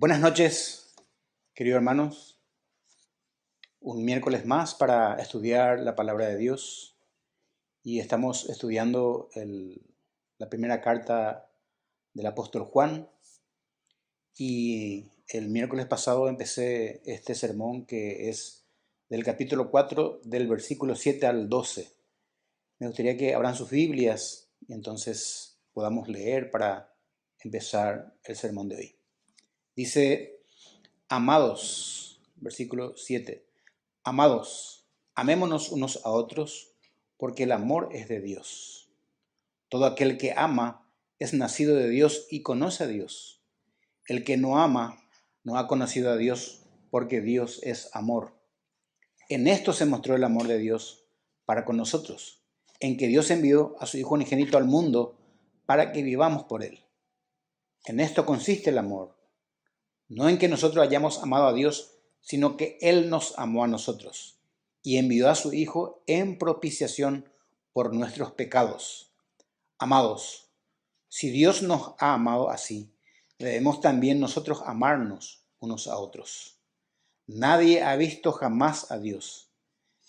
Buenas noches, queridos hermanos. Un miércoles más para estudiar la palabra de Dios y estamos estudiando la primera carta del apóstol Juan y el miércoles pasado empecé este sermón que es del capítulo 4 del versículo 7 al 12. Me gustaría que abran sus Biblias y entonces podamos leer para empezar el sermón de hoy. Dice: Amados, versículo 7, amados, amémonos unos a otros, porque el amor es de Dios. Todo aquel que ama es nacido de Dios y conoce a Dios. El que no ama no ha conocido a Dios, porque Dios es amor. En esto se mostró el amor de Dios para con nosotros, en que Dios envió a su Hijo unigénito al mundo para que vivamos por él. En esto consiste el amor. No en que nosotros hayamos amado a Dios, sino que Él nos amó a nosotros y envió a su Hijo en propiciación por nuestros pecados. Amados, si Dios nos ha amado así, debemos también nosotros amarnos unos a otros. Nadie ha visto jamás a Dios.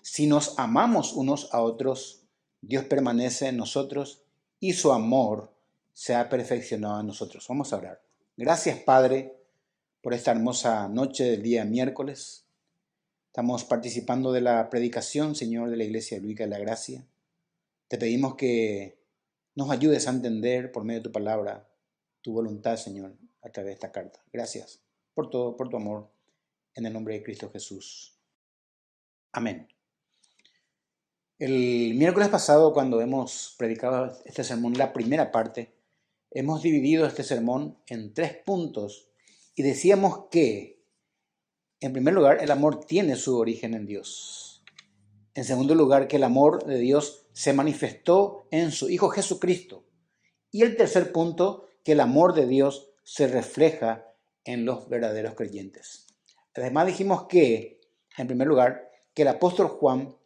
Si nos amamos unos a otros, Dios permanece en nosotros y su amor se ha perfeccionado en nosotros. Vamos a orar. Gracias, Padre, por esta hermosa noche del día miércoles. Estamos participando de la predicación, Señor, de la Iglesia Bíblica de la Gracia. Te pedimos que nos ayudes a entender por medio de tu palabra tu voluntad, Señor, a través de esta carta. Gracias por todo, por tu amor, en el nombre de Cristo Jesús. Amén. El miércoles pasado, cuando hemos predicado este sermón, la primera parte, hemos dividido este sermón en 3 puntos y decíamos que, en primer lugar, el amor tiene su origen en Dios. En segundo lugar, que el amor de Dios se manifestó en su Hijo Jesucristo. Y el tercer punto, que el amor de Dios se refleja en los verdaderos creyentes. Además dijimos que, en primer lugar, que el apóstol Juan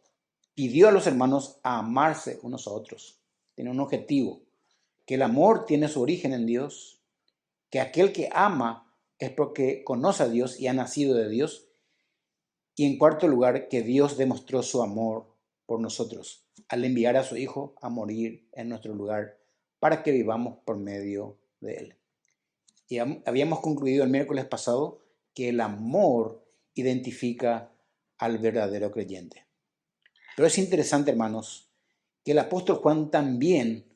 pidió a los hermanos a amarse unos a otros. Tiene un objetivo, que el amor tiene su origen en Dios, que aquel que ama es porque conoce a Dios y ha nacido de Dios. Y en cuarto lugar, que Dios demostró su amor por nosotros al enviar a su Hijo a morir en nuestro lugar para que vivamos por medio de él. Y habíamos concluido el miércoles pasado que el amor identifica al verdadero creyente. Pero es interesante, hermanos, que el apóstol Juan también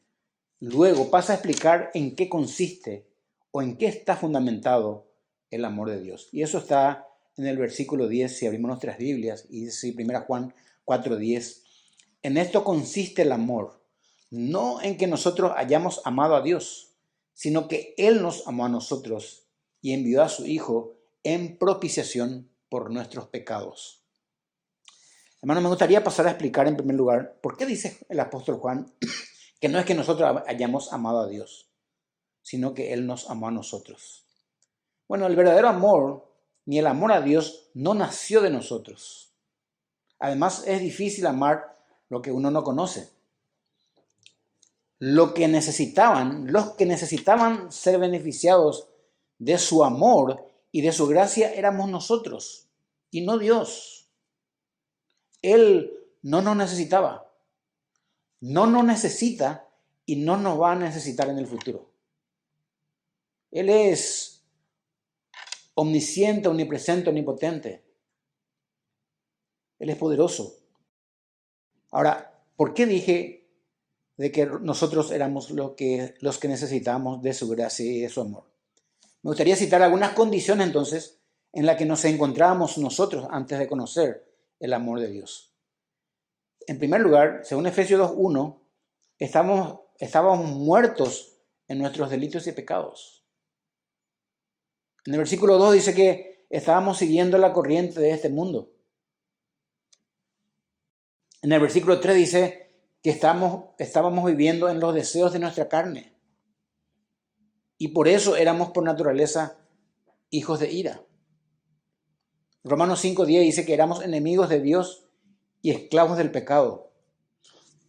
luego pasa a explicar en qué consiste o en qué está fundamentado el amor de Dios. Y eso está en el versículo 10, si abrimos nuestras Biblias, y dice 1 Juan 4:10, en esto consiste el amor, no en que nosotros hayamos amado a Dios, sino que Él nos amó a nosotros y envió a su Hijo en propiciación por nuestros pecados. Hermano, me gustaría pasar a explicar en primer lugar por qué dice el apóstol Juan que no es que nosotros hayamos amado a Dios, sino que Él nos amó a nosotros. Bueno, el verdadero amor, ni el amor a Dios, no nació de nosotros. Además, es difícil amar lo que uno no conoce. Los que necesitaban ser beneficiados de su amor y de su gracia éramos nosotros y no Dios. Él no nos necesitaba. No nos necesita y no nos va a necesitar en el futuro. Él es omnisciente, omnipresente, omnipotente. Él es poderoso. Ahora, ¿por qué dije de que nosotros éramos los que necesitamos de su gracia y de su amor? Me gustaría citar algunas condiciones entonces en las que nos encontrábamos nosotros antes de conocer el amor de Dios. En primer lugar, según Efesios 2:1, estábamos muertos en nuestros delitos y pecados. En el versículo 2 dice que estábamos siguiendo la corriente de este mundo. En el versículo 3 dice que estábamos viviendo en los deseos de nuestra carne. Y por eso éramos por naturaleza hijos de ira. Romanos 5:10 dice que éramos enemigos de Dios y esclavos del pecado.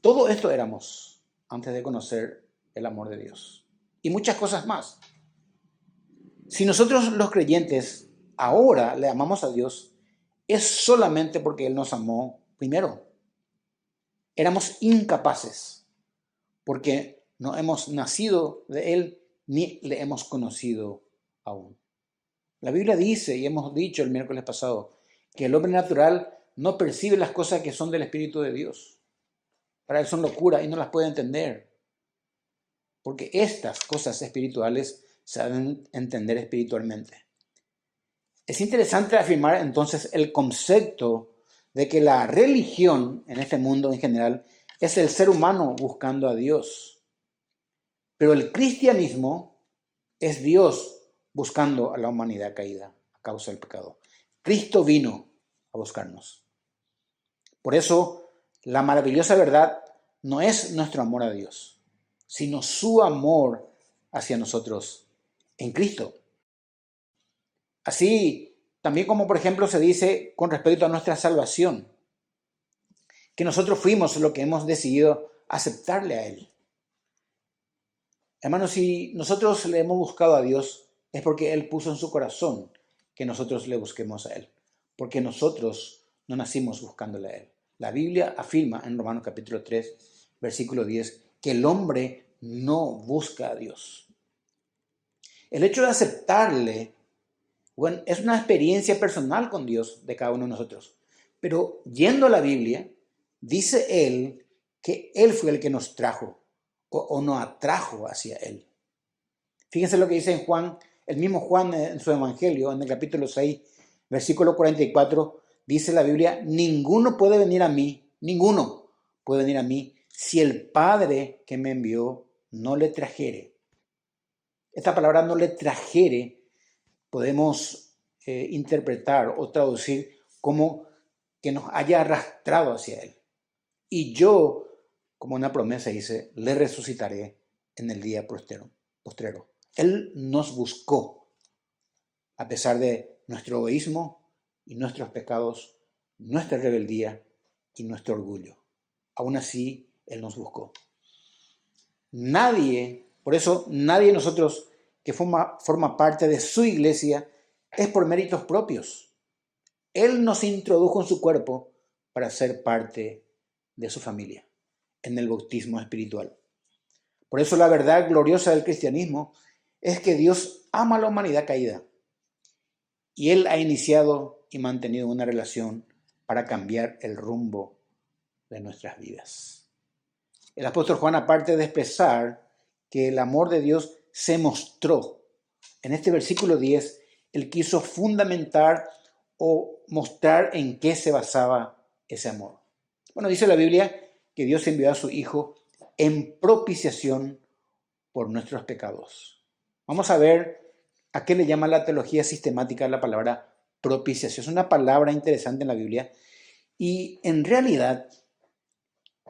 Todo esto éramos antes de conocer el amor de Dios. Y muchas cosas más. Si nosotros los creyentes ahora le amamos a Dios, es solamente porque Él nos amó primero. Éramos incapaces porque no hemos nacido de Él ni le hemos conocido aún. La Biblia dice, y hemos dicho el miércoles pasado, que el hombre natural no percibe las cosas que son del Espíritu de Dios. Para él son locura y no las puede entender. Porque estas cosas espirituales se deben entender espiritualmente. Es interesante afirmar entonces el concepto de que la religión en este mundo en general es el ser humano buscando a Dios. Pero el cristianismo es Dios buscando a la humanidad caída a causa del pecado. Cristo vino a buscarnos. Por eso, la maravillosa verdad no es nuestro amor a Dios, sino su amor hacia nosotros en Cristo. Así, también como por ejemplo se dice con respecto a nuestra salvación, que nosotros fuimos lo que hemos decidido aceptarle a Él. Hermanos, si nosotros le hemos buscado a Dios, es porque Él puso en su corazón que nosotros le busquemos a Él, porque nosotros no nacimos buscándole a Él. La Biblia afirma en Romanos capítulo 3, versículo 10, que el hombre no busca a Dios. El hecho de aceptarle, bueno, es una experiencia personal con Dios de cada uno de nosotros. Pero yendo a la Biblia, dice Él que Él fue el que nos trajo o nos atrajo hacia Él. Fíjense lo que dice en Juan, el mismo Juan en su Evangelio, en el capítulo 6, versículo 44, dice la Biblia, ninguno puede venir a mí si el Padre que me envió no le trajere. Esta palabra no le trajere podemos interpretar o traducir como que nos haya arrastrado hacia Él. Y yo, como una promesa dice, le resucitaré en el día postrero. Él nos buscó, a pesar de nuestro egoísmo y nuestros pecados, nuestra rebeldía y nuestro orgullo. Aún así, Él nos buscó. Por eso nadie de nosotros que forma parte de su iglesia es por méritos propios. Él nos introdujo en su cuerpo para ser parte de su familia, en el bautismo espiritual. Por eso la verdad gloriosa del cristianismo es que Dios ama a la humanidad caída y Él ha iniciado y mantenido una relación para cambiar el rumbo de nuestras vidas. El apóstol Juan, aparte de expresar que el amor de Dios se mostró, en este versículo 10, él quiso fundamentar o mostrar en qué se basaba ese amor. Bueno, dice la Biblia que Dios envió a su Hijo en propiciación por nuestros pecados. Vamos a ver a qué le llama la teología sistemática la palabra propiciación. Es una palabra interesante en la Biblia y en realidad,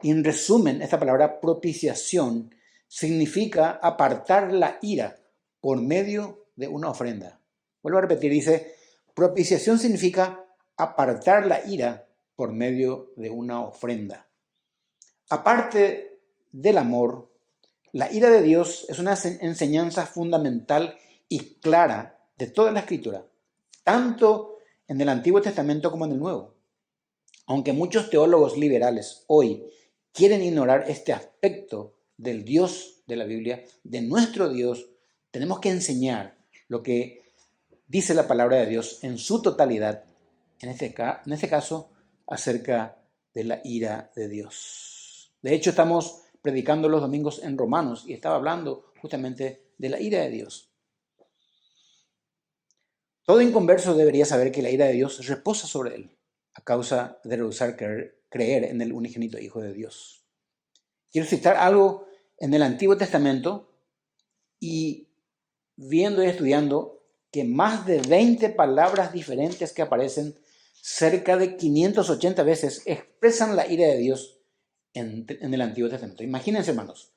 y en resumen, esta palabra propiciación significa apartar la ira por medio de una ofrenda. Vuelvo a repetir, dice, propiciación significa apartar la ira por medio de una ofrenda. Aparte del amor, la ira de Dios es una enseñanza fundamental y clara de toda la Escritura, tanto en el Antiguo Testamento como en el Nuevo. Aunque muchos teólogos liberales hoy quieren ignorar este aspecto del Dios de la Biblia, de nuestro Dios, tenemos que enseñar lo que dice la palabra de Dios en su totalidad, en este caso, acerca de la ira de Dios. De hecho, estamos predicando los domingos en Romanos y estaba hablando justamente de la ira de Dios. Todo inconverso debería saber que la ira de Dios reposa sobre él a causa de rehusar creer en el unigénito Hijo de Dios. Quiero citar algo en el Antiguo Testamento y viendo y estudiando que más de 20 palabras diferentes que aparecen cerca de 580 veces expresan la ira de Dios en el Antiguo Testamento. Imagínense, hermanos,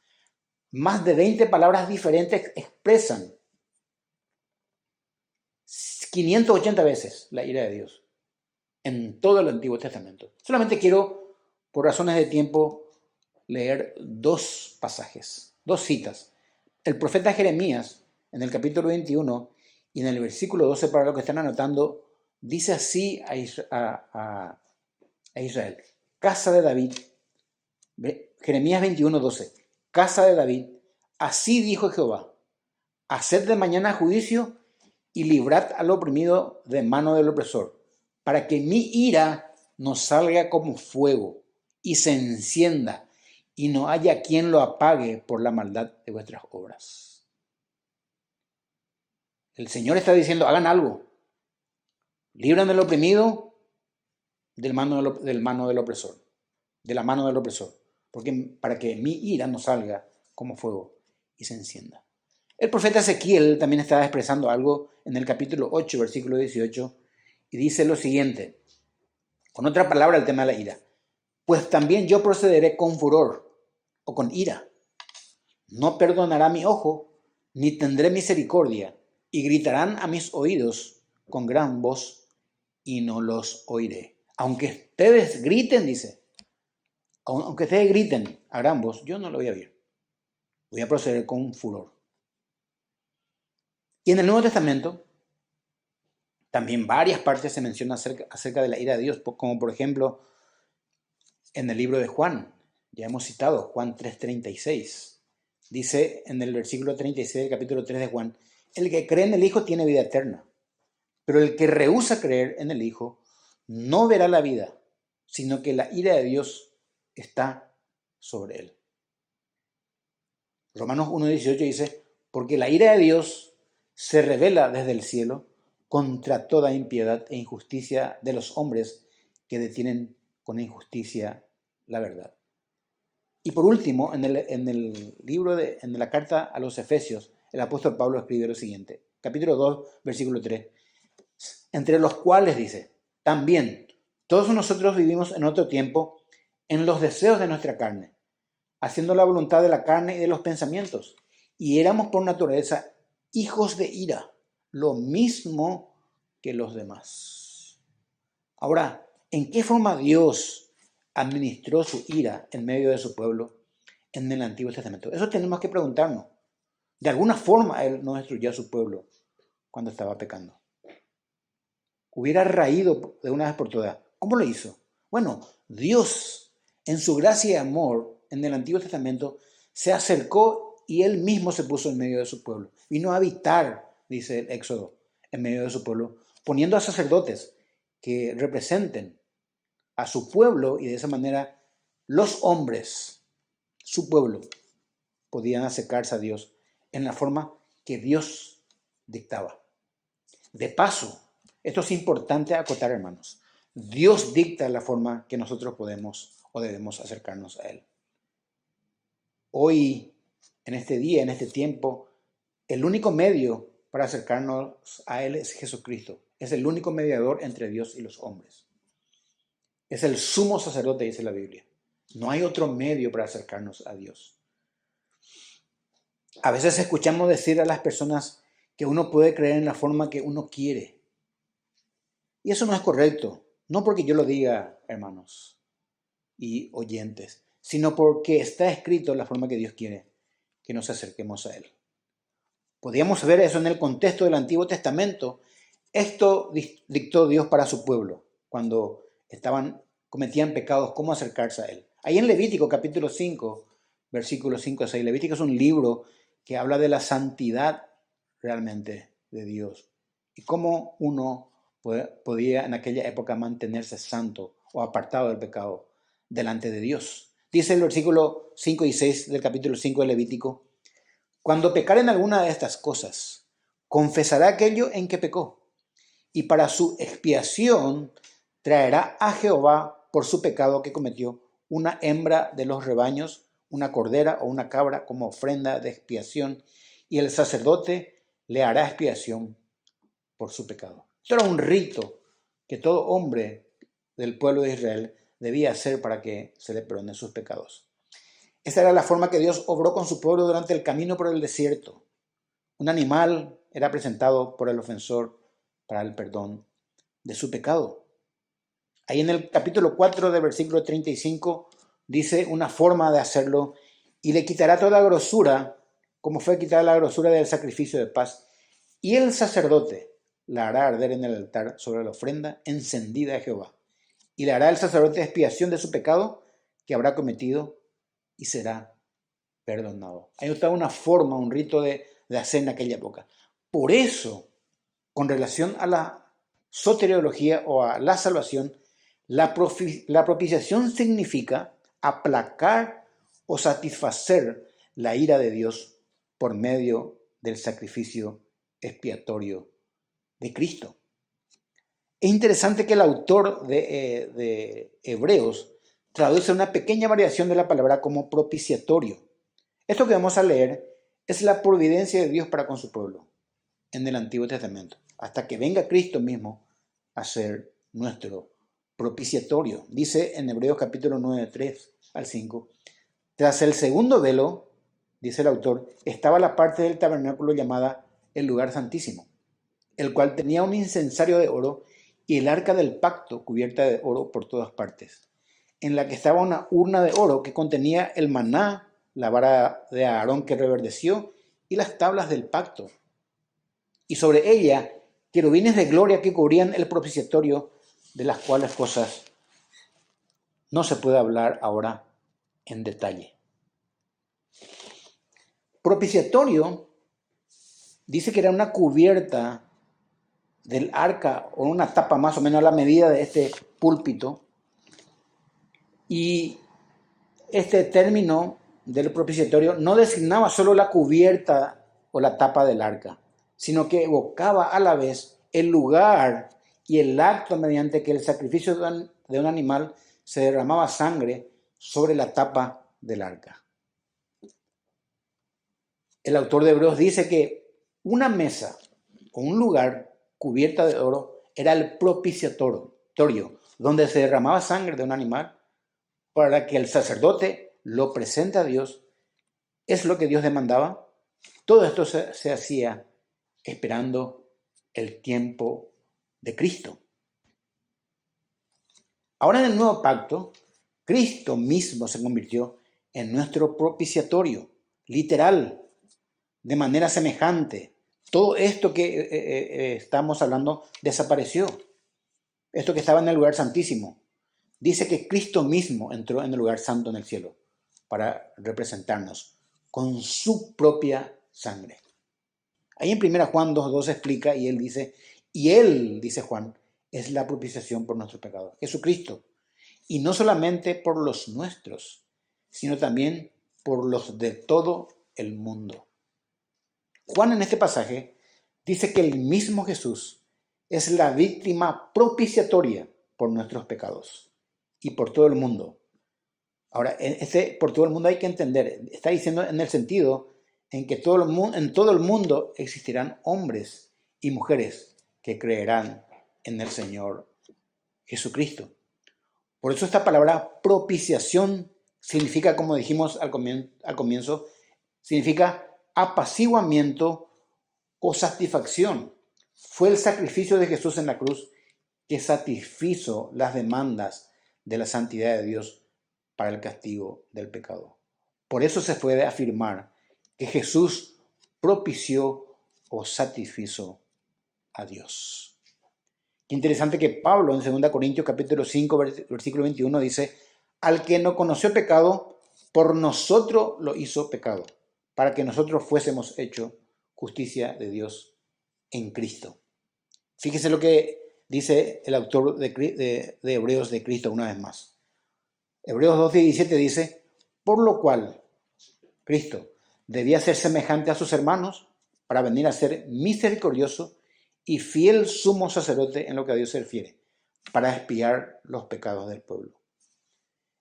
más de 20 palabras diferentes expresan 580 veces la ira de Dios en todo el Antiguo Testamento. Solamente quiero, por razones de tiempo, leer dos pasajes, dos citas. El profeta Jeremías, en el capítulo 21, Y en el versículo 12, para los que están anotando, dice así a Israel: casa de David, Jeremías 21, 12, casa de David, así dijo Jehová: haced de mañana juicio y librad al oprimido de mano del opresor, para que mi ira no salga como fuego y se encienda, y no haya quien lo apague por la maldad de vuestras obras. El Señor está diciendo: hagan algo, libran del oprimido de la mano del opresor, porque para que mi ira no salga como fuego y se encienda. El profeta Ezequiel también estaba expresando algo en el capítulo 8, versículo 18, y dice lo siguiente, con otra palabra, el tema de la ira: pues también yo procederé con furor o con ira. No perdonará mi ojo, ni tendré misericordia, y gritarán a mis oídos con gran voz, y no los oiré. Aunque ustedes griten, dice, aunque ustedes griten a gran voz, yo no lo voy a oír. Voy a proceder con furor. Y en el Nuevo Testamento, también varias partes se menciona acerca de la ira de Dios, como por ejemplo en el libro de Juan. Ya hemos citado Juan 3:36. Dice en el versículo 36 del capítulo 3 de Juan: el que cree en el Hijo tiene vida eterna, pero el que rehúsa creer en el Hijo no verá la vida, sino que la ira de Dios está sobre él. Romanos 1:18 dice: porque la ira de Dios se revela desde el cielo contra toda impiedad e injusticia de los hombres que detienen con injusticia la verdad. Y por último, en la carta a los Efesios, el apóstol Pablo escribe lo siguiente, capítulo 2, versículo 3, entre los cuales dice: también todos nosotros vivimos en otro tiempo en los deseos de nuestra carne, haciendo la voluntad de la carne y de los pensamientos, y éramos por naturaleza hijos de ira, lo mismo que los demás. Ahora, ¿en qué forma Dios administró su ira en medio de su pueblo en el Antiguo Testamento? Eso tenemos que preguntarnos. De alguna forma Él no destruyó a su pueblo cuando estaba pecando. Hubiera raído de una vez por todas. ¿Cómo lo hizo? Bueno, Dios, en su gracia y amor, en el Antiguo Testamento, se acercó y Él mismo se puso en medio de su pueblo. Vino a habitar, dice el Éxodo, en medio de su pueblo, poniendo a sacerdotes que representen a su pueblo, y de esa manera los hombres, su pueblo, podían acercarse a Dios en la forma que Dios dictaba. De paso, esto es importante acotar, hermanos, Dios dicta la forma que nosotros podemos o debemos acercarnos a Él. Hoy, en este día, en este tiempo, el único medio para acercarnos a Él es Jesucristo. Es el único mediador entre Dios y los hombres. Es el sumo sacerdote, dice la Biblia. No hay otro medio para acercarnos a Dios. A veces escuchamos decir a las personas que uno puede creer en la forma que uno quiere. Y eso no es correcto. No porque yo lo diga, hermanos y oyentes, sino porque está escrito la forma que Dios quiere que nos acerquemos a Él. Podríamos ver eso en el contexto del Antiguo Testamento. Esto dictó Dios para su pueblo cuando cometían pecados, cómo acercarse a Él. Ahí en Levítico capítulo 5, versículos 5 a 6, Levítico es un libro que habla de la santidad realmente de Dios y cómo uno podía en aquella época mantenerse santo o apartado del pecado delante de Dios. Dice el versículo 5 y 6 del capítulo 5 de Levítico: cuando pecaren alguna de estas cosas, confesará aquello en que pecó, y para su expiación traerá a Jehová por su pecado que cometió una hembra de los rebaños, una cordera o una cabra como ofrenda de expiación, y el sacerdote le hará expiación por su pecado. Esto era un rito que todo hombre del pueblo de Israel debía hacer para que se le perdonen sus pecados. Esta era la forma que Dios obró con su pueblo durante el camino por el desierto. Un animal era presentado por el ofensor para el perdón de su pecado. Ahí en el capítulo 4 del versículo 35 dice una forma de hacerlo: y le quitará toda grosura, como fue quitada la grosura del sacrificio de paz, Y el sacerdote la hará arder en el altar sobre la ofrenda encendida a Jehová. Y le hará el sacerdote expiación de su pecado que habrá cometido y será perdonado. Hay toda una forma, un rito de hacer en aquella época. Por eso, con relación a la soteriología o a la salvación, la propiciación significa aplacar o satisfacer la ira de Dios por medio del sacrificio expiatorio de Cristo. Es interesante que el autor de Hebreos traduce una pequeña variación de la palabra como propiciatorio. Esto que vamos a leer es la providencia de Dios para con su pueblo en el Antiguo Testamento, hasta que venga Cristo mismo a ser nuestro propiciatorio. Dice en Hebreos capítulo 9, 3 al 5, tras el segundo velo, dice el autor, estaba la parte del tabernáculo llamada el lugar santísimo, el cual tenía un incensario de oro y el arca del pacto cubierta de oro por todas partes, en la que estaba una urna de oro que contenía el maná, la vara de Aarón que reverdeció y las tablas del pacto. Y sobre ella querubines de gloria que cubrían el propiciatorio, de las cuales cosas no se puede hablar ahora en detalle. Propiciatorio dice que era una cubierta del arca o una tapa más o menos a la medida de este púlpito. Y este término del propiciatorio no designaba solo la cubierta o la tapa del arca, sino que evocaba a la vez el lugar y el acto mediante que el sacrificio de un animal se derramaba sangre sobre la tapa del arca. El autor de Hebreos dice que una mesa o un lugar cubierta de oro era el propiciatorio, donde se derramaba sangre de un animal para que el sacerdote lo presente a Dios. Es lo que Dios demandaba. Todo esto se hacía esperando el tiempo de Cristo. Ahora en el nuevo pacto, Cristo mismo se convirtió en nuestro propiciatorio, literal, de manera semejante. Todo esto que estamos hablando desapareció. Esto que estaba en el lugar santísimo. Dice que Cristo mismo entró en el lugar santo en el cielo para representarnos con su propia sangre. Ahí en 1 Juan 2:2 explica y él dice Juan, es la propiciación por nuestros pecados. Jesucristo. Y no solamente por los nuestros, sino también por los de todo el mundo. Juan en este pasaje dice que el mismo Jesús es la víctima propiciatoria por nuestros pecados y por todo el mundo. Ahora, por todo el mundo hay que entender, está diciendo en el sentido en que en todo el mundo existirán hombres y mujeres que creerán en el Señor Jesucristo. Por eso esta palabra propiciación significa, como dijimos al comienzo, significa apaciguamiento o satisfacción. Fue el sacrificio de Jesús en la cruz que satisfizo las demandas de la santidad de Dios para el castigo del pecado. Por eso se puede afirmar que Jesús propició o satisfizo a Dios. Qué interesante que Pablo en 2 Corintios capítulo 5, versículo 21 dice, al que no conoció pecado, por nosotros lo hizo pecado, para que nosotros fuésemos hechos justicia de Dios en Cristo. Fíjese lo que dice el autor de Hebreos de Cristo una vez más. Hebreos 12:17 dice, por lo cual Cristo debía ser semejante a sus hermanos para venir a ser misericordioso y fiel sumo sacerdote en lo que a Dios se refiere, para expiar los pecados del pueblo.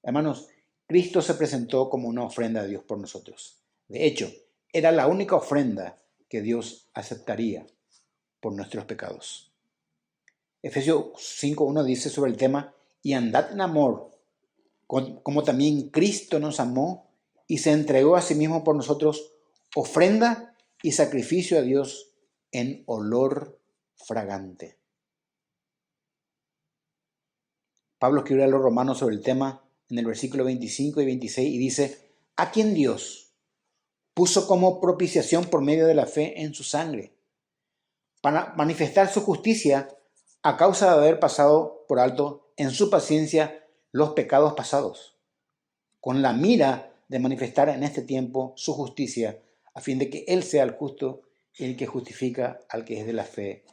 Hermanos, Cristo se presentó como una ofrenda a Dios por nosotros. De hecho, era la única ofrenda que Dios aceptaría por nuestros pecados. Efesios 5:1 dice sobre el tema, y andad en amor, como también Cristo nos amó y se entregó a sí mismo por nosotros, ofrenda y sacrificio a Dios en olor fragante. Pablo escribe a los romanos sobre el tema en el versículo 25 y 26 y dice, a quien Dios puso como propiciación por medio de la fe en su sangre, para manifestar su justicia a causa de haber pasado por alto en su paciencia los pecados pasados, con la mira de manifestar en este tiempo su justicia, a fin de que Él sea el justo y el que justifica al que es de la fe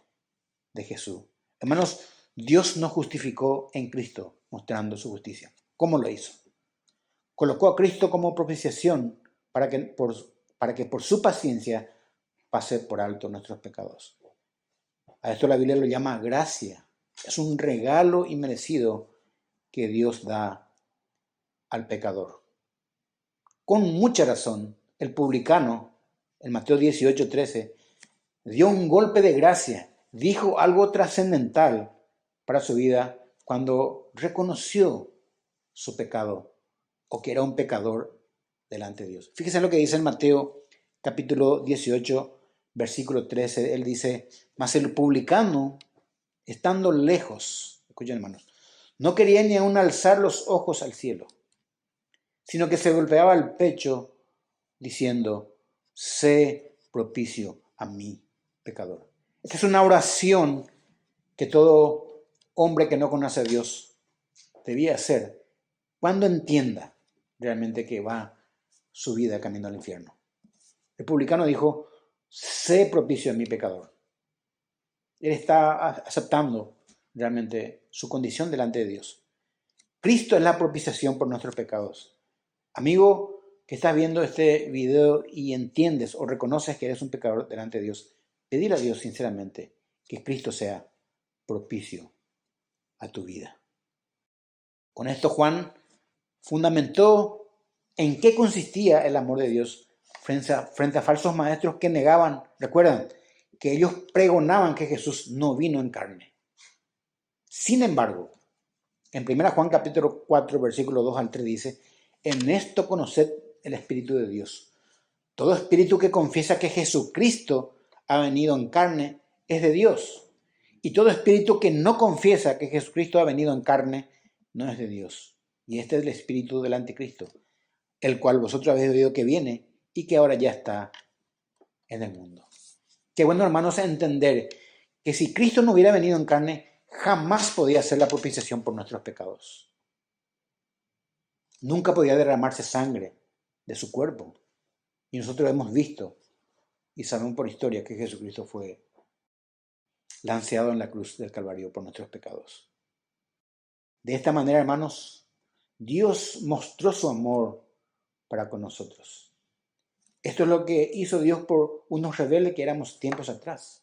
de Jesús. Hermanos, Dios nos justificó en Cristo, mostrando su justicia. ¿Cómo lo hizo? Colocó a Cristo como propiciación para que por su paciencia pase por alto nuestros pecados. A esto la Biblia lo llama gracia. Es un regalo inmerecido que Dios da al pecador. Con mucha razón, el publicano, en Mateo 18:13, dio un golpe de gracia, dijo algo trascendental para su vida cuando reconoció su pecado o que era un pecador delante de Dios. Fíjense lo que dice en Mateo capítulo 18, versículo 13. Él dice, mas el publicano, estando lejos, escuchen hermanos, no quería ni aún alzar los ojos al cielo, sino que se golpeaba el pecho diciendo, sé propicio a mí, pecador. Esta es una oración que todo hombre que no conoce a Dios debía hacer cuando entienda realmente que va su vida camino al infierno. El publicano dijo, sé propicio a mi pecador. Él está aceptando realmente su condición delante de Dios. Cristo es la propiciación por nuestros pecados. Amigo que estás viendo este video y entiendes o reconoces que eres un pecador delante de Dios, pedile a Dios sinceramente que Cristo sea propicio a tu vida. Con esto Juan fundamentó en qué consistía el amor de Dios frente a falsos maestros que negaban, recuerdan, que ellos pregonaban que Jesús no vino en carne. Sin embargo, en 1 Juan capítulo 4, versículo 2 al 3 dice, en esto conoced el Espíritu de Dios. Todo espíritu que confiesa que Jesucristo ha venido en carne es de Dios. Y todo espíritu que no confiesa que Jesucristo ha venido en carne no es de Dios. Y este es el espíritu del anticristo, el cual vosotros habéis oído que viene y que ahora ya está en el mundo. Qué bueno, hermanos, entender que si Cristo no hubiera venido en carne, jamás podía ser la propiciación por nuestros pecados. Nunca podía derramarse sangre de su cuerpo. Y nosotros hemos visto y sabemos por historia que Jesucristo fue lanceado en la cruz del Calvario por nuestros pecados. De esta manera, hermanos, Dios mostró su amor para con nosotros. Esto es lo que hizo Dios por unos rebeldes que éramos tiempos atrás.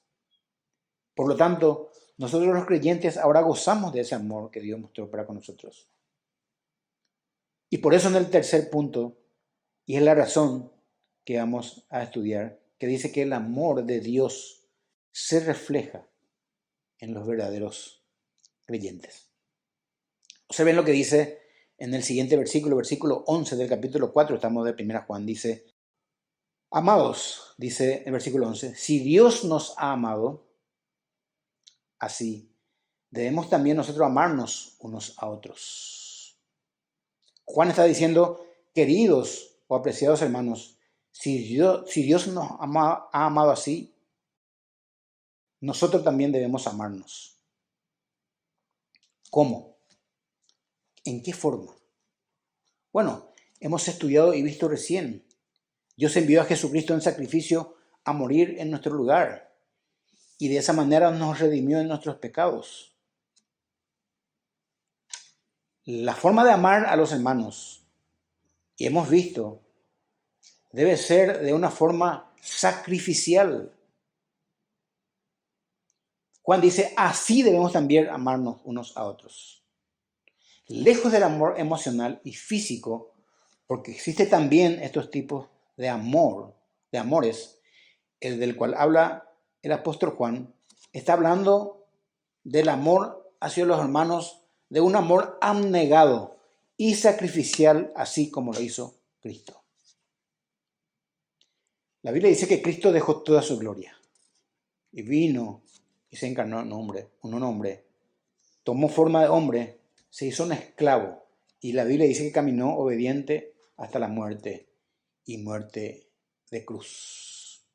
Por lo tanto, nosotros los creyentes ahora gozamos de ese amor que Dios mostró para con nosotros. Y por eso en el tercer punto, y es la razón que vamos a estudiar, que dice que el amor de Dios se refleja en los verdaderos creyentes. Observen lo que dice en el siguiente versículo, versículo 11 del capítulo 4, estamos de 1 Juan, dice, amados, dice el versículo 11, si Dios nos ha amado, así debemos también nosotros amarnos unos a otros. Juan está diciendo, queridos o apreciados hermanos, si Dios nos ha amado así, nosotros también debemos amarnos. ¿Cómo? ¿En qué forma? Bueno, hemos estudiado y visto recién. Dios envió a Jesucristo en sacrificio a morir en nuestro lugar y de esa manera nos redimió de nuestros pecados. La forma de amar a los hermanos, y hemos visto, debe ser de una forma sacrificial. Juan dice, así debemos también amarnos unos a otros. Lejos del amor emocional y físico, porque existe también estos tipos de amor, de amores, el del cual habla el apóstol Juan, está hablando del amor hacia los hermanos, de un amor abnegado y sacrificial, así como lo hizo Cristo. La Biblia dice que Cristo dejó toda su gloria y vino y se encarnó en un hombre, tomó forma de hombre, se hizo un esclavo y la Biblia dice que caminó obediente hasta la muerte y muerte de cruz.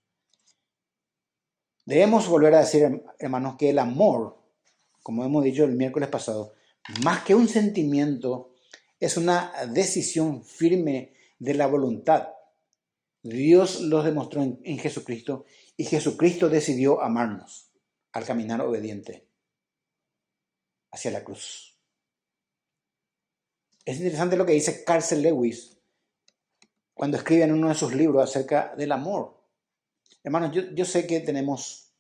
Debemos volver a decir, hermanos, que el amor, como hemos dicho el miércoles pasado, más que un sentimiento, es una decisión firme de la voluntad. Dios los demostró en Jesucristo y Jesucristo decidió amarnos al caminar obediente hacia la cruz. Es interesante lo que dice Carl Lewis cuando escribe en uno de sus libros acerca del amor. Hermanos, yo sé que tenemos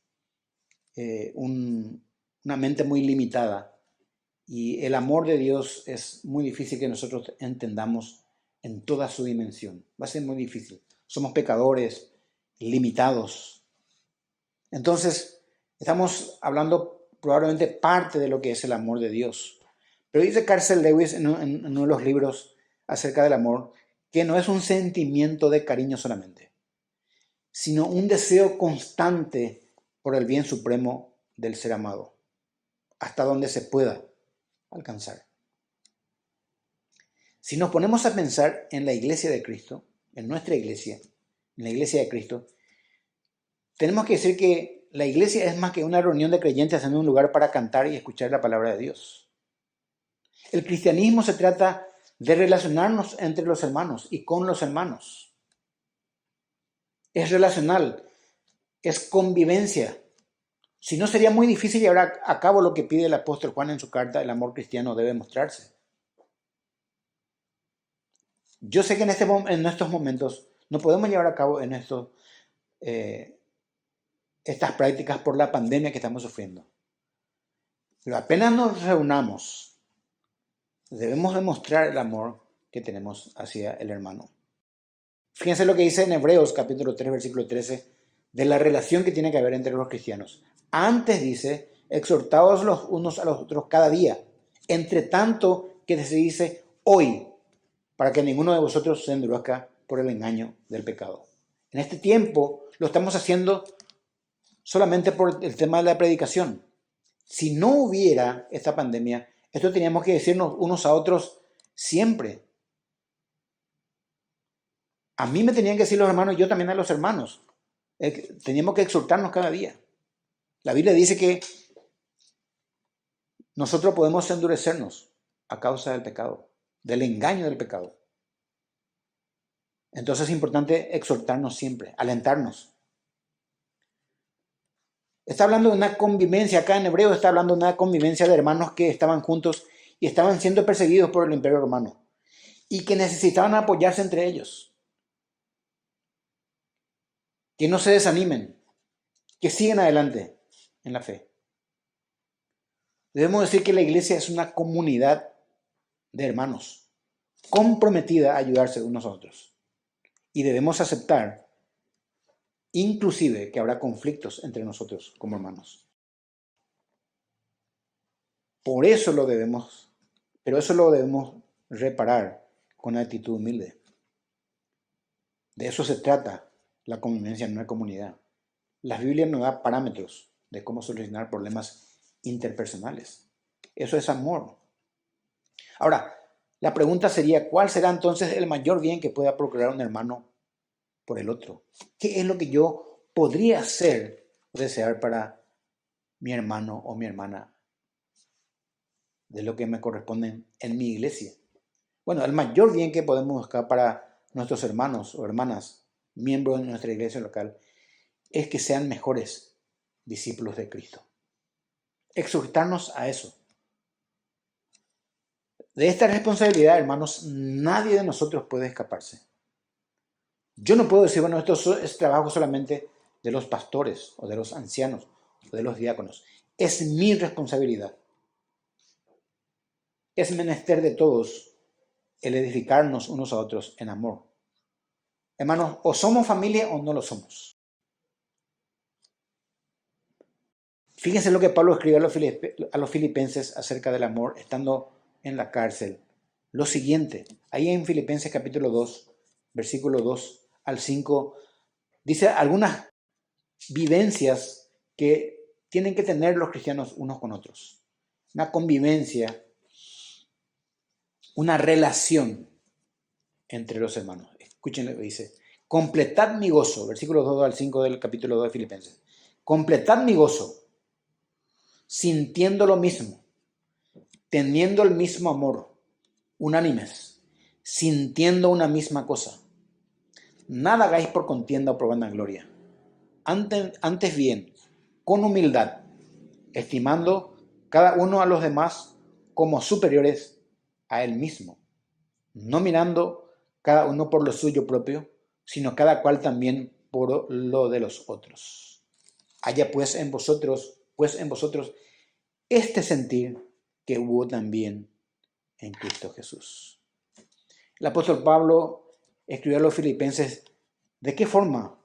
una mente muy limitada y el amor de Dios es muy difícil que nosotros entendamos en toda su dimensión. Va a ser muy difícil. Somos pecadores, limitados. Entonces, estamos hablando probablemente parte de lo que es el amor de Dios. Pero dice Carl Lewis en uno de los libros acerca del amor que no es un sentimiento de cariño solamente, sino un deseo constante por el bien supremo del ser amado, hasta donde se pueda alcanzar. Si nos ponemos a pensar en la iglesia de Cristo, en nuestra iglesia, en la iglesia de Cristo, tenemos que decir que la iglesia es más que una reunión de creyentes en un lugar para cantar y escuchar la palabra de Dios. El cristianismo se trata de relacionarnos entre los hermanos y con los hermanos. Es relacional, es convivencia. Si no, sería muy difícil llevar a cabo lo que pide el apóstol Juan en su carta, el amor cristiano debe mostrarse. Yo sé que en estos momentos no podemos llevar a cabo estas prácticas por la pandemia que estamos sufriendo. Pero apenas nos reunamos, debemos demostrar el amor que tenemos hacia el hermano. Fíjense lo que dice en Hebreos capítulo 3, versículo 13, de la relación que tiene que haber entre los cristianos. Antes dice, exhortaos los unos a los otros cada día, entre tanto que se dice hoy, para que ninguno de vosotros se endurezca por el engaño del pecado. En este tiempo lo estamos haciendo solamente por el tema de la predicación. Si no hubiera esta pandemia, esto teníamos que decirnos unos a otros siempre. A mí me tenían que decir los hermanos, yo también a los hermanos. Teníamos que exhortarnos cada día. La Biblia dice que nosotros podemos endurecernos a causa del pecado, del engaño del pecado. Entonces es importante exhortarnos siempre, alentarnos. Está hablando de una convivencia, acá en hebreo está hablando de una convivencia de hermanos que estaban juntos y estaban siendo perseguidos por el imperio romano y que necesitaban apoyarse entre ellos. Que no se desanimen, que sigan adelante en la fe. Debemos decir que la iglesia es una comunidad de hermanos comprometida a ayudarse unos a otros. Y debemos aceptar, inclusive, que habrá conflictos entre nosotros como hermanos. Pero eso lo debemos reparar con actitud humilde. De eso se trata la convivencia en una comunidad. La Biblia nos da parámetros de cómo solucionar problemas interpersonales. Eso es amor. Ahora, la pregunta sería, ¿cuál será entonces el mayor bien que pueda procurar un hermano por el otro? ¿Qué es lo que yo podría hacer o desear para mi hermano o mi hermana de lo que me corresponde en mi iglesia? Bueno, el mayor bien que podemos buscar para nuestros hermanos o hermanas, miembros de nuestra iglesia local, es que sean mejores discípulos de Cristo. Exhortarnos a eso. De esta responsabilidad, hermanos, nadie de nosotros puede escaparse. Yo no puedo decir, bueno, esto es trabajo solamente de los pastores o de los ancianos o de los diáconos. Es mi responsabilidad. Es menester de todos el edificarnos unos a otros en amor. Hermanos, o somos familia o no lo somos. Fíjense lo que Pablo escribe a los filipenses acerca del amor estando en la cárcel. Lo siguiente, ahí en Filipenses capítulo 2, versículo 2 al 5, dice algunas vivencias que tienen que tener los cristianos unos con otros. Una convivencia, una relación entre los hermanos. Escuchen lo que dice. Completad mi gozo, versículos 2 al 5 del capítulo 2 de Filipenses. completad mi gozo, sintiendo lo mismo, teniendo el mismo amor, unánimes, sintiendo una misma cosa. Nada hagáis por contienda o por vanagloria. Antes bien, con humildad, estimando cada uno a los demás como superiores a él mismo, no mirando cada uno por lo suyo propio, sino cada cual también por lo de los otros. Haya pues en vosotros este sentir que hubo también en Cristo Jesús. El apóstol Pablo escribió a los filipenses de qué forma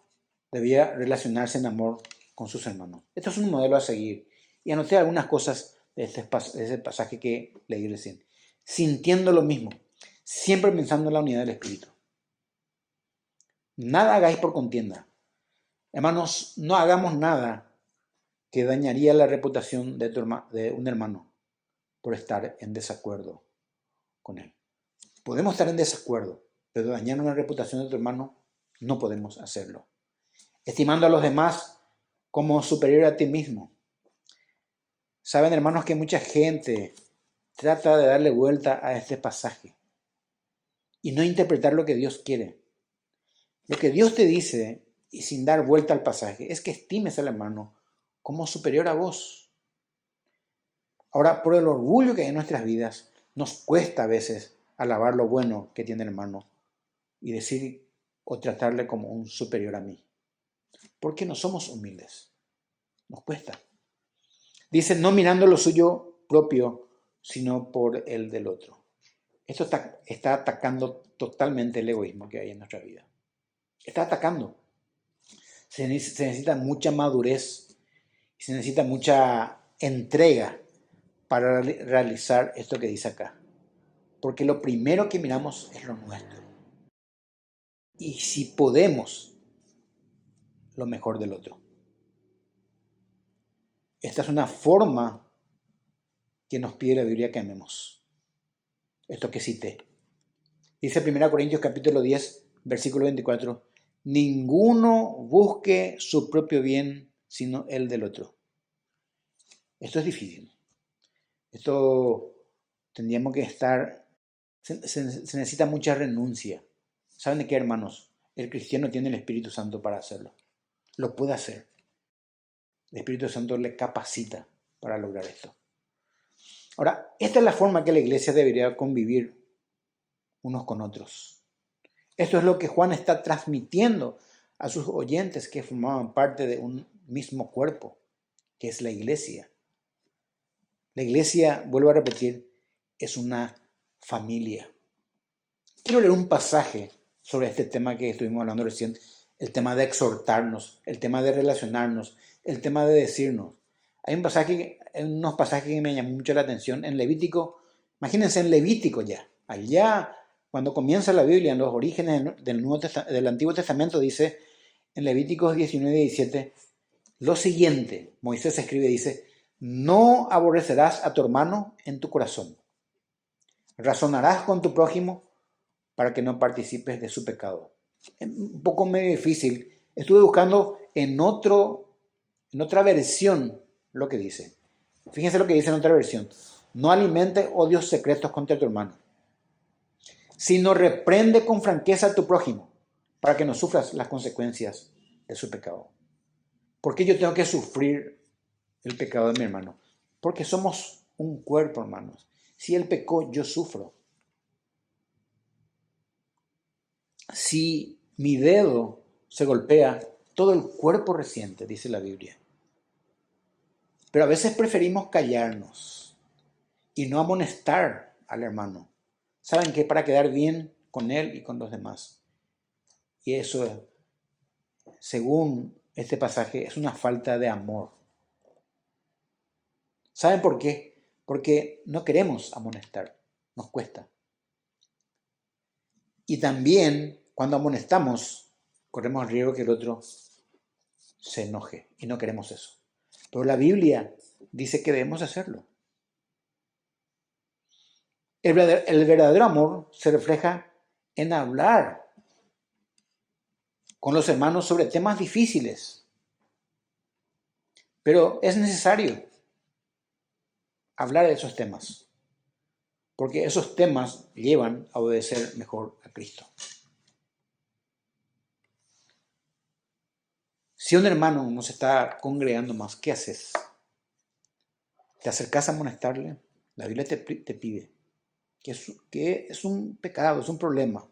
debía relacionarse en amor con sus hermanos. Esto es un modelo a seguir. Y anoté algunas cosas de ese pasaje que leí recién. Sintiendo lo mismo, siempre pensando en la unidad del Espíritu. Nada hagáis por contienda. Hermanos, no hagamos nada que dañaría la reputación de un hermano por estar en desacuerdo con él. Podemos estar en desacuerdo, pero dañar una reputación de tu hermano no podemos hacerlo. Estimando a los demás como superior a ti mismo. Saben, hermanos, que mucha gente trata de darle vuelta a este pasaje y no interpretar lo que Dios quiere. Lo que Dios te dice, y sin dar vuelta al pasaje, es que estimes al hermano como superior a vos. Ahora, por el orgullo que hay en nuestras vidas, nos cuesta a veces alabar lo bueno que tiene el hermano y decir o tratarle como un superior a mí. Porque no somos humildes. Nos cuesta. Dice, no mirando lo suyo propio, sino por el del otro. Esto está atacando totalmente el egoísmo que hay en nuestra vida. Está atacando. Se necesita mucha madurez y se necesita mucha entrega para realizar esto que dice acá. Porque lo primero que miramos es lo nuestro. Y si podemos, lo mejor del otro. Esta es una forma que nos pide la Biblia que amemos. Esto que cité. Dice 1 Corintios capítulo 10, versículo 24. Ninguno busque su propio bien, sino el del otro. Esto es difícil. Esto tendríamos que estar... Se necesita mucha renuncia. ¿Saben de qué, hermanos? El cristiano tiene el Espíritu Santo para hacerlo. Lo puede hacer. El Espíritu Santo le capacita para lograr esto. Ahora, esta es la forma que la iglesia debería convivir unos con otros. Esto es lo que Juan está transmitiendo a sus oyentes que formaban parte de un mismo cuerpo, que es la iglesia. La iglesia, vuelvo a repetir, es una familia. Quiero leer un pasaje sobre este tema que estuvimos hablando recién, el tema de exhortarnos, el tema de relacionarnos, el tema de decirnos. Hay unos pasajes que me llaman mucho la atención en Levítico. Imagínense en Levítico ya. Allá, cuando comienza la Biblia, en los orígenes del Antiguo Testamento, dice en Levíticos 19 y 17 lo siguiente. Moisés escribe, dice, no aborrecerás a tu hermano en tu corazón. Razonarás con tu prójimo para que no participes de su pecado. Es un poco medio difícil. Estuve buscando en otra versión lo que dice. Fíjense lo que dice en otra versión. No alimente odios secretos contra tu hermano, sino reprende con franqueza a tu prójimo para que no sufras las consecuencias de su pecado. ¿Por qué yo tengo que sufrir el pecado de mi hermano? Porque somos un cuerpo, hermanos. Si él pecó, yo sufro. Si mi dedo se golpea, todo el cuerpo resiente, dice la Biblia. Pero a veces preferimos callarnos y no amonestar al hermano. ¿Saben qué? Para quedar bien con él y con los demás. Y eso, según este pasaje, es una falta de amor. ¿Saben por qué? Porque no queremos amonestar, nos cuesta. Y también, cuando amonestamos, corremos el riesgo que el otro se enoje y no queremos eso. Pero la Biblia dice que debemos hacerlo. El verdadero amor se refleja en hablar con los hermanos sobre temas difíciles. Pero es necesario hablar de esos temas, porque esos temas llevan a obedecer mejor a Cristo. Si un hermano no se está congregando más, ¿qué haces? ¿Te acercas a amonestarle? La Biblia te pide que es un pecado, es un problema.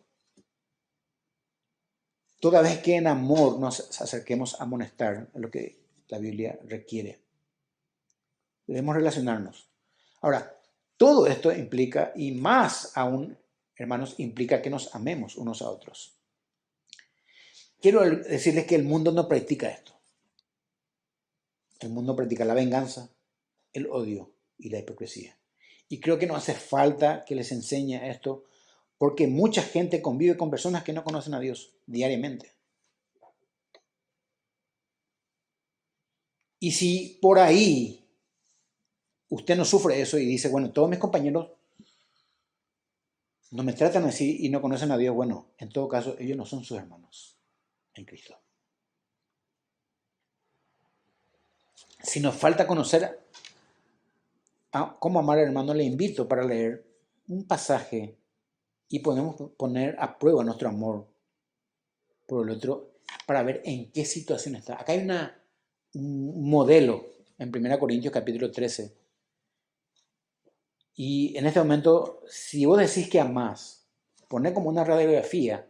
Toda vez que en amor nos acerquemos a amonestar, es lo que la Biblia requiere. Debemos relacionarnos. Ahora, todo esto implica, y más aún, hermanos, implica que nos amemos unos a otros. Quiero decirles que el mundo no practica esto. El mundo practica la venganza, el odio y la hipocresía. Y creo que no hace falta que les enseñe esto, porque mucha gente convive con personas que no conocen a Dios diariamente. Y si por ahí usted no sufre eso y dice, bueno, todos mis compañeros no me tratan así y no conocen a Dios, bueno, en todo caso, ellos no son sus hermanos en Cristo. Si nos falta conocer cómo amar al hermano, le invito para leer un pasaje y podemos poner a prueba nuestro amor por el otro para ver en qué situación está. Acá hay un modelo en 1 Corintios capítulo 13. Y en este momento, si vos decís que amás, poné como una radiografía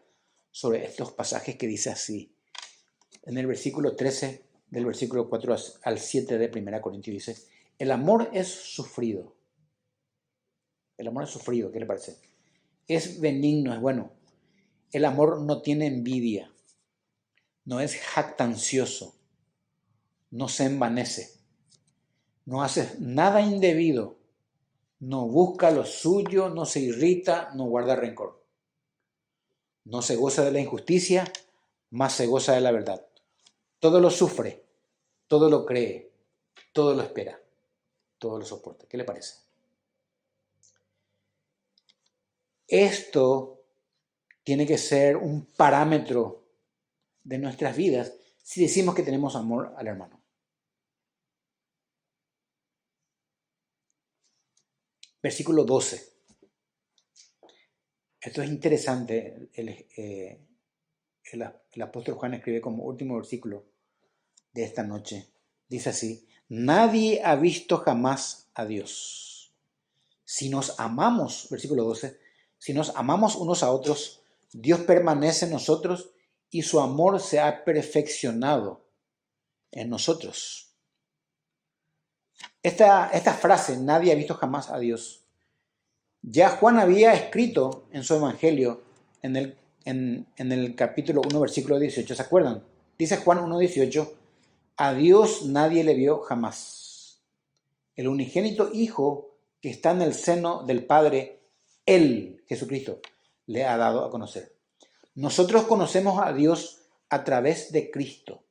sobre estos pasajes que dice así. En el versículo 13, del versículo 4 al 7 de 1 Corintios dice, el amor es sufrido. El amor es sufrido, ¿qué le parece? Es benigno, es bueno. El amor no tiene envidia, no es jactancioso, no se envanece, no hace nada indebido, no busca lo suyo, no se irrita, no guarda rencor. No se goza de la injusticia, más se goza de la verdad. Todo lo sufre, todo lo cree, todo lo espera, todo lo soporta. ¿Qué le parece? Esto tiene que ser un parámetro de nuestras vidas si decimos que tenemos amor al hermano. Versículo 12. Esto es interesante. El apóstol Juan escribe como último versículo de esta noche. Dice así, nadie ha visto jamás a Dios. Si nos amamos, versículo 12, si nos amamos unos a otros, Dios permanece en nosotros y su amor se ha perfeccionado en nosotros. Esta frase, nadie ha visto jamás a Dios, ya Juan había escrito en su evangelio en el capítulo 1, versículo 18, ¿se acuerdan? Dice Juan 1:18, a Dios nadie le vio jamás. El unigénito Hijo que está en el seno del Padre, Él, Jesucristo, le ha dado a conocer. Nosotros conocemos a Dios a través de Cristo.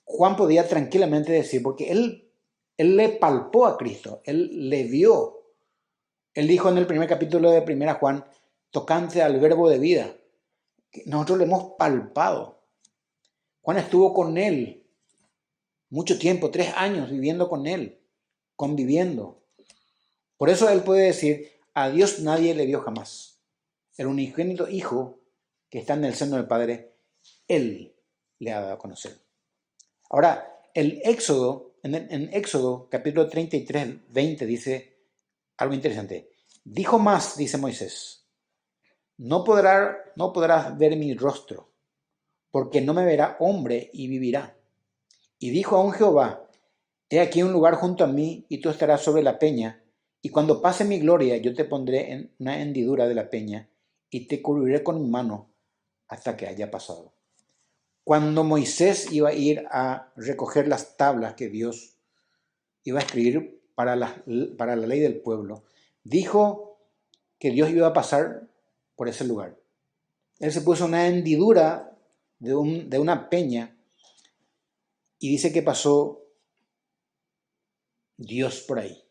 Juan podía tranquilamente decir, porque él le palpó a Cristo, él le vio. Él dijo en el primer capítulo de 1 Juan, tocante al verbo de vida, que nosotros le hemos palpado. Juan estuvo con él mucho tiempo, 3 años viviendo con él, conviviendo. Por eso él puede decir, a Dios nadie le vio jamás. El unigénito Hijo que está en el seno del Padre, Él le ha dado a conocer. Ahora, el Éxodo, en Éxodo capítulo 33, 20 dice algo interesante. Dijo más, dice Moisés, no podrás ver mi rostro, porque no me verá hombre y vivirá. Y dijo aún Jehová, he aquí un lugar junto a mí, y tú estarás sobre la peña, y cuando pase mi gloria, yo te pondré en una hendidura de la peña, y te cubriré con mi mano hasta que haya pasado. Cuando Moisés iba a ir a recoger las tablas que Dios iba a escribir para la ley del pueblo, dijo que Dios iba a pasar por ese lugar. Él se puso una hendidura de una peña y dice que pasó Dios por ahí.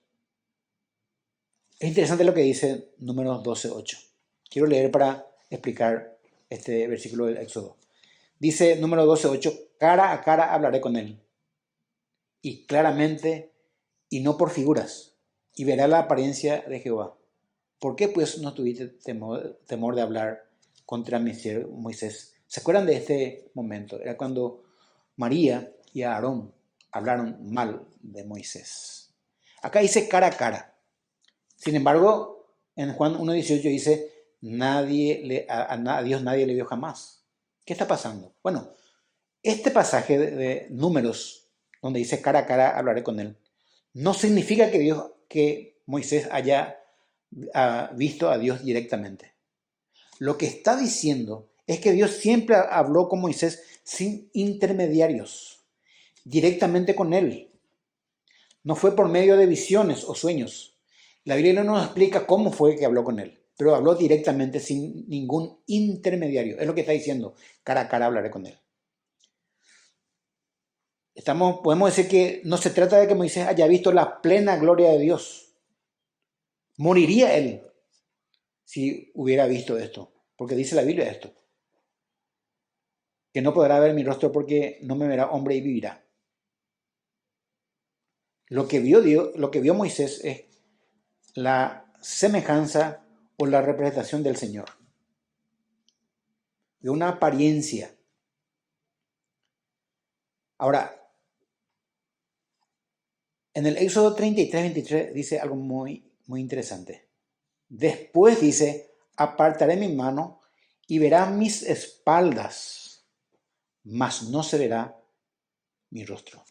Es interesante lo que dice Números 12:8. Quiero leer para explicar este versículo del Éxodo. Dice Número 12:8, cara a cara hablaré con él. y claramente y no por figuras, y verá la apariencia de Jehová. ¿Por qué pues no tuviste temor de hablar contra mi siervo Moisés? ¿Se acuerdan de este momento? Era cuando María y Aarón hablaron mal de Moisés. Acá dice cara a cara. Sin embargo, en Juan 1.18 dice, a Dios nadie le vio jamás. ¿Qué está pasando? Bueno, este pasaje de Números, donde dice cara a cara hablaré con él, no significa que Moisés haya visto a Dios directamente. Lo que está diciendo es que Dios siempre habló con Moisés sin intermediarios, directamente con él. No fue por medio de visiones o sueños. La Biblia no nos explica cómo fue que habló con él, pero habló directamente sin ningún intermediario. Es lo que está diciendo, cara a cara hablaré con él. Podemos decir que no se trata de que Moisés haya visto la plena gloria de Dios. Moriría él si hubiera visto esto, porque dice la Biblia esto, que no podrá ver mi rostro porque no me verá hombre y vivirá. Lo que vio Moisés es la semejanza o la representación del Señor, de una apariencia. Ahora, en el Éxodo 33:23 dice algo muy, muy interesante. Después dice, apartaré mi mano y verá mis espaldas, mas no se verá mi rostro.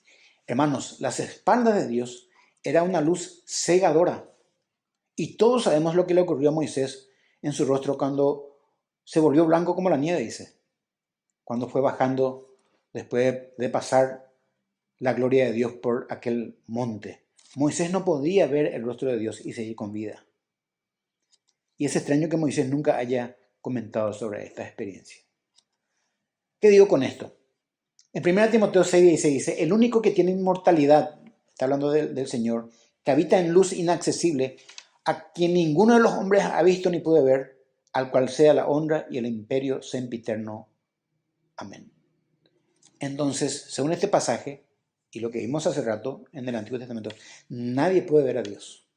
Hermanos, las espaldas de Dios era una luz cegadora. Y todos sabemos lo que le ocurrió a Moisés en su rostro cuando se volvió blanco como la nieve, dice. Cuando fue bajando después de pasar la gloria de Dios por aquel monte. Moisés no podía ver el rostro de Dios y seguir con vida. Y es extraño que Moisés nunca haya comentado sobre esta experiencia. ¿Qué digo con esto? En 1 Timoteo 6:16 dice, el único que tiene inmortalidad, está hablando del Señor, que habita en luz inaccesible, a quien ninguno de los hombres ha visto ni puede ver, al cual sea la honra y el imperio sempiterno. Amén. Entonces, según este pasaje, y lo que vimos hace rato en el Antiguo Testamento, nadie puede ver a Dios,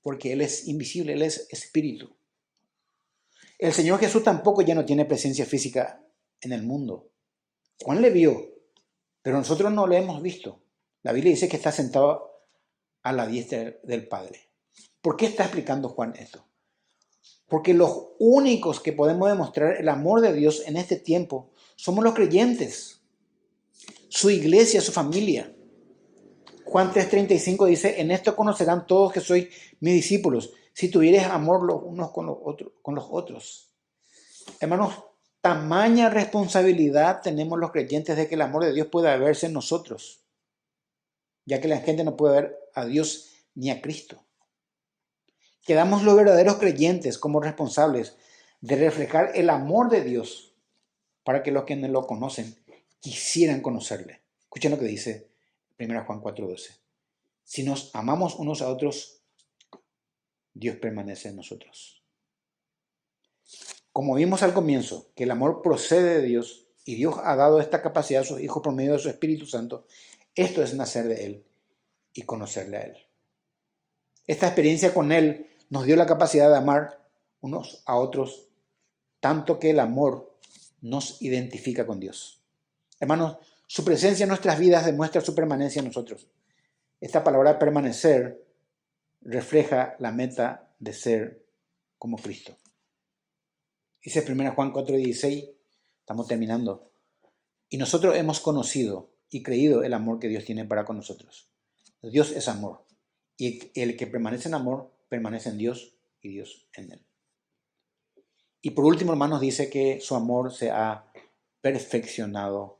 porque Él es invisible, Él es espíritu. El Señor Jesús tampoco ya no tiene presencia física en el mundo. Juan le vio, pero nosotros no lo hemos visto. La Biblia dice que está sentado a la diestra del Padre. ¿Por qué está explicando Juan esto? Porque los únicos que podemos demostrar el amor de Dios en este tiempo somos los creyentes, su iglesia, su familia. Juan 3:35 dice, en esto conocerán todos que sois mis discípulos, si tuviereis amor los unos con los otros. Hermanos, tamaña responsabilidad tenemos los creyentes de que el amor de Dios pueda verse en nosotros, ya que la gente no puede ver a Dios ni a Cristo. Quedamos los verdaderos creyentes como responsables de reflejar el amor de Dios para que los que no lo conocen quisieran conocerle. Escuchen lo que dice 1 Juan 4:12. Si nos amamos unos a otros, Dios permanece en nosotros. Como vimos al comienzo, que el amor procede de Dios y Dios ha dado esta capacidad a sus hijos por medio de su Espíritu Santo, esto es nacer de Él y conocerle a Él. Esta experiencia con Él nos dio la capacidad de amar unos a otros, tanto que el amor nos identifica con Dios. Hermanos, su presencia en nuestras vidas demuestra su permanencia en nosotros. Esta palabra permanecer refleja la meta de ser como Cristo. Dice 1 Juan 4:16, estamos terminando. Y nosotros hemos conocido y creído el amor que Dios tiene para con nosotros. Dios es amor. Y el que permanece en amor, permanece en Dios y Dios en él. Y por último, hermanos, dice que su amor se ha perfeccionado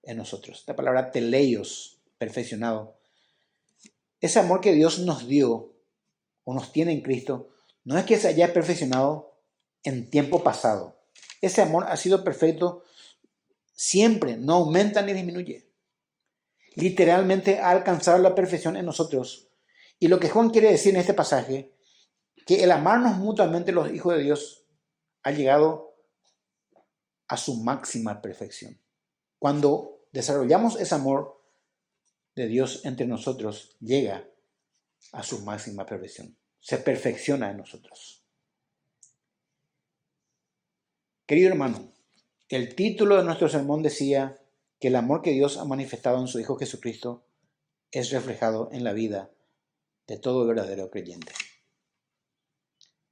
en nosotros. Esta palabra teleios, perfeccionado. Ese amor que Dios nos dio o nos tiene en Cristo, no es que se haya perfeccionado en tiempo pasado. Ese amor ha sido perfecto siempre, no aumenta ni disminuye. Literalmente ha alcanzado la perfección en nosotros. Y lo que Juan quiere decir en este pasaje, que el amarnos mutuamente los hijos de Dios ha llegado a su máxima perfección. Cuando desarrollamos ese amor, de Dios entre nosotros llega a su máxima perfección. Se perfecciona en nosotros. Querido hermano, el título de nuestro sermón decía que el amor que Dios ha manifestado en su Hijo Jesucristo es reflejado en la vida de todo verdadero creyente.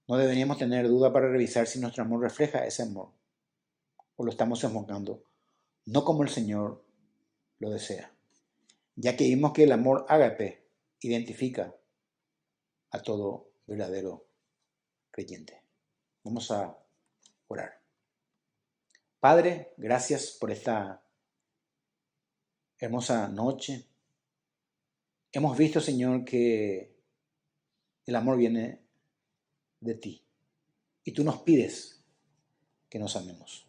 No deberíamos tener duda para revisar si nuestro amor refleja ese amor o lo estamos enfocando, no como el Señor lo desea, ya que vimos que el amor ágape identifica a todo verdadero creyente. Vamos a orar. Padre, gracias por esta hermosa noche. Hemos visto, Señor, que el amor viene de ti y tú nos pides que nos amemos.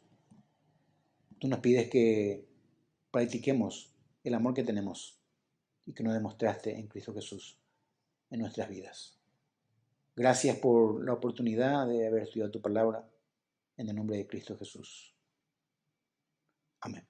Tú nos pides que practiquemos el amor que tenemos y que nos demostraste en Cristo Jesús en nuestras vidas. Gracias por la oportunidad de haber estudiado tu palabra en el nombre de Cristo Jesús. Amén.